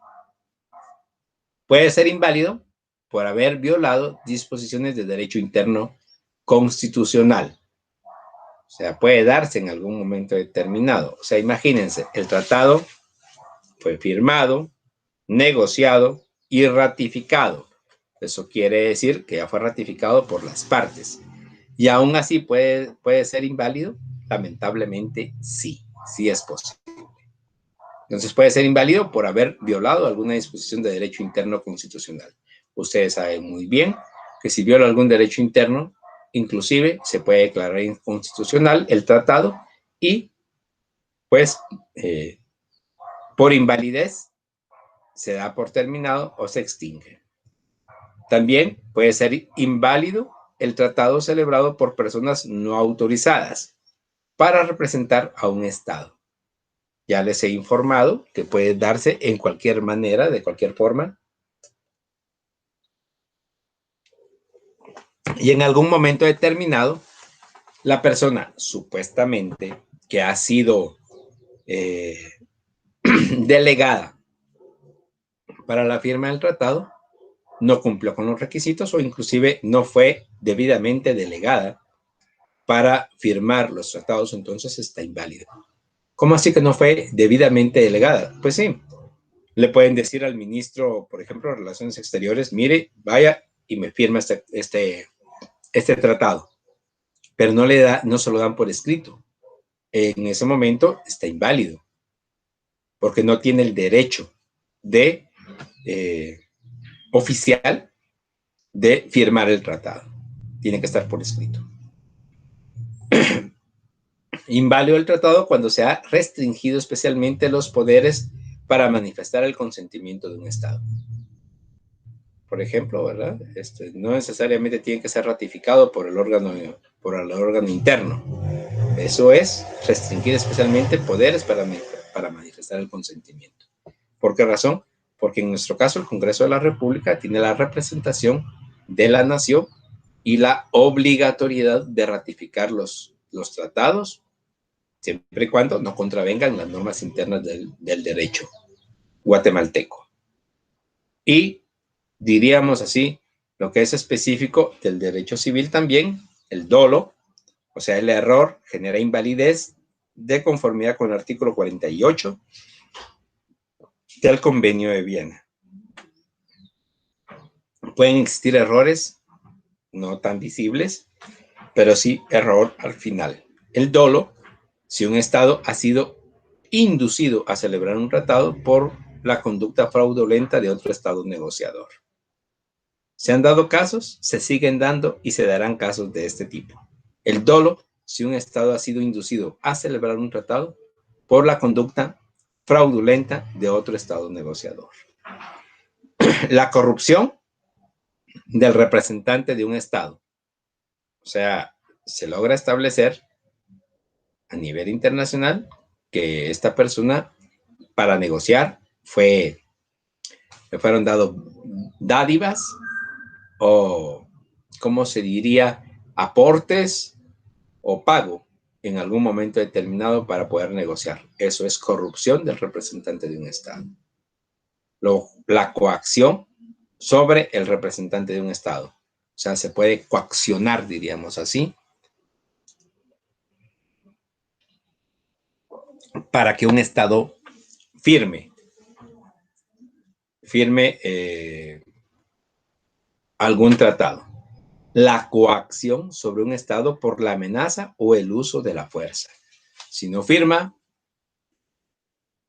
Puede ser inválido por haber violado disposiciones de derecho interno constitucional. O sea, puede darse en algún momento determinado. O sea, imagínense, el tratado fue firmado, negociado y ratificado. Eso quiere decir que ya fue ratificado por las partes. Y aún así puede ser inválido. Lamentablemente, sí es posible. Entonces puede ser inválido por haber violado alguna disposición de derecho interno constitucional. Ustedes saben muy bien que si viola algún derecho interno, inclusive se puede declarar inconstitucional el tratado y pues por invalidez se da por terminado o se extingue. También puede ser inválido el tratado celebrado por personas no autorizadas para representar a un Estado. Ya les he informado que puede darse en cualquier manera, de cualquier forma. Y en algún momento determinado, la persona supuestamente que ha sido delegada para la firma del tratado no cumplió con los requisitos o inclusive no fue debidamente delegada para firmar los tratados, entonces está inválida. ¿Cómo así que no fue debidamente delegada? Pues sí, le pueden decir al ministro, por ejemplo, de Relaciones Exteriores, mire, vaya y me firma este tratado, pero no se lo dan por escrito. En ese momento está inválido, porque no tiene el derecho de oficial de firmar el tratado. Tiene que estar por escrito. Inválido el tratado cuando se ha restringido especialmente los poderes para manifestar el consentimiento de un Estado. Por ejemplo, ¿verdad? No necesariamente tiene que ser ratificado por el órgano interno. Eso es restringir especialmente poderes para manifestar el consentimiento. ¿Por qué razón? Porque en nuestro caso el Congreso de la República tiene la representación de la nación y la obligatoriedad de ratificar los tratados siempre y cuando no contravengan las normas internas del derecho guatemalteco. Y diríamos así, lo que es específico del derecho civil también, el dolo, o sea, el error genera invalidez de conformidad con el artículo 48 del Convenio de Viena. Pueden existir errores no tan visibles, pero sí error al final. El dolo, si un Estado ha sido inducido a celebrar un tratado por la conducta fraudulenta de otro Estado negociador. Se han dado casos, se siguen dando y se darán casos de este tipo. El dolo, si un Estado ha sido inducido a celebrar un tratado por la conducta fraudulenta de otro Estado negociador. La corrupción del representante de un Estado. O sea, se logra establecer a nivel internacional que esta persona para negociar le fueron dados dádivas o, ¿cómo se diría? Aportes o pago en algún momento determinado para poder negociar. Eso es corrupción del representante de un Estado. La coacción sobre el representante de un Estado. O sea, se puede coaccionar, diríamos así, para que un Estado firme algún tratado. La coacción sobre un Estado por la amenaza o el uso de la fuerza. Si no firma,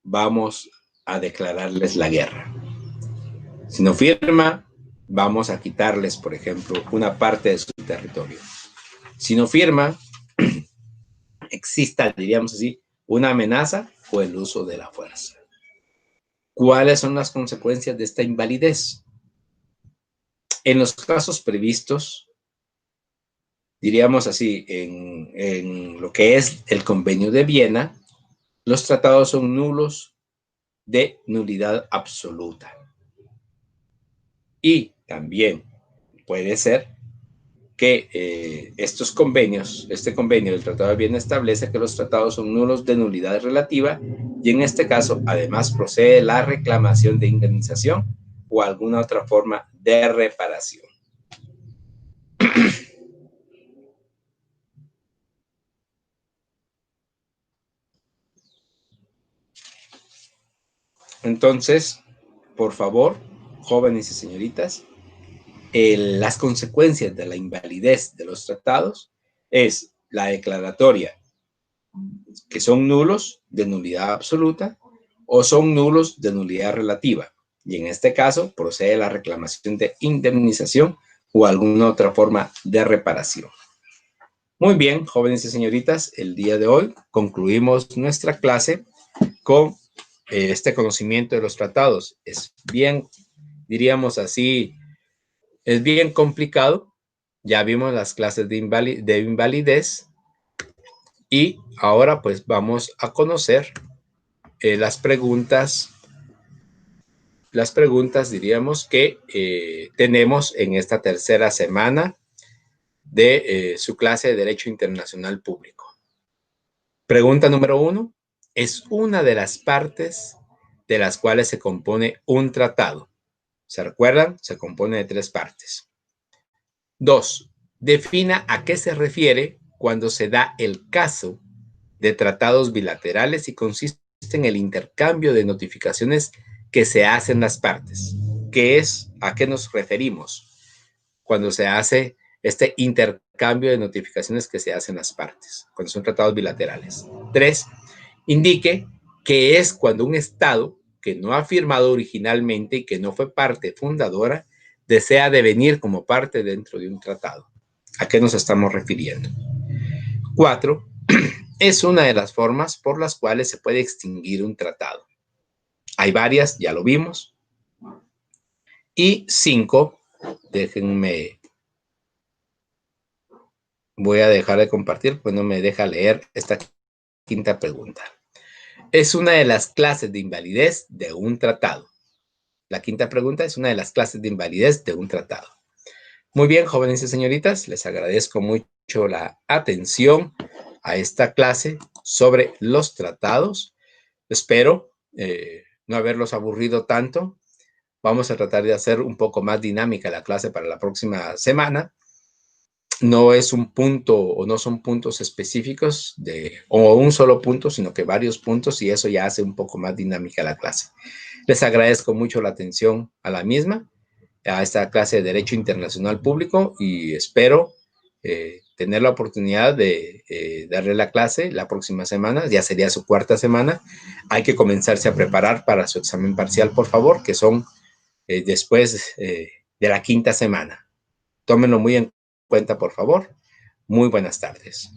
vamos a declararles la guerra. Si no firma, vamos a quitarles, por ejemplo, una parte de su territorio. Si no firma, exista, diríamos así, una amenaza o el uso de la fuerza. ¿Cuáles son las consecuencias de esta invalidez? En los casos previstos, diríamos así, en lo que es el Convenio de Viena, los tratados son nulos de nulidad absoluta. Y también puede ser que estos convenios, este convenio del Tratado de Viena establece que los tratados son nulos de nulidad relativa y en este caso además procede la reclamación de indemnización o alguna otra forma de reparación. Entonces, por favor, jóvenes y señoritas, las consecuencias de la invalidez de los tratados es la declaratoria que son nulos de nulidad absoluta o son nulos de nulidad relativa. Y en este caso procede la reclamación de indemnización o alguna otra forma de reparación. Muy bien, jóvenes y señoritas, el día de hoy concluimos nuestra clase con este conocimiento de los tratados. Es bien, diríamos así, es bien complicado. Ya vimos las clases de invalidez y ahora pues vamos a conocer las preguntas diríamos que tenemos en esta tercera semana de su clase de Derecho Internacional Público. Pregunta número 1. Es una de las partes de las cuales se compone un tratado. ¿Se recuerdan? Se compone de 3 partes. 2. Defina a qué se refiere cuando se da el caso de tratados bilaterales y consiste en el intercambio de notificaciones que se hacen las partes. ¿Qué es? ¿A qué nos referimos cuando se hace este intercambio de notificaciones que se hacen las partes, cuando son tratados bilaterales? 3. Indique que es cuando un Estado que no ha firmado originalmente y que no fue parte fundadora desea devenir como parte dentro de un tratado. ¿A qué nos estamos refiriendo? 4. Es una de las formas por las cuales se puede extinguir un tratado. Hay varias, ya lo vimos. Y 5, déjenme, voy a dejar de compartir, pues no me deja leer esta quinta pregunta. Es una de las clases de invalidez de un tratado. La quinta pregunta es una de las clases de invalidez de un tratado. Muy bien, jóvenes y señoritas, les agradezco mucho la atención a esta clase sobre los tratados. Espero no haberlos aburrido tanto. Vamos a tratar de hacer un poco más dinámica la clase para la próxima semana. No es un punto o no son puntos específicos o un solo punto, sino que varios puntos y eso ya hace un poco más dinámica la clase. Les agradezco mucho la atención a la misma, a esta clase de Derecho Internacional Público y espero tener la oportunidad de darle la clase la próxima semana, ya sería su cuarta semana. Hay que comenzarse a preparar para su examen parcial, por favor, que son después de la quinta semana. Tómenlo muy en cuenta, por favor. Muy buenas tardes.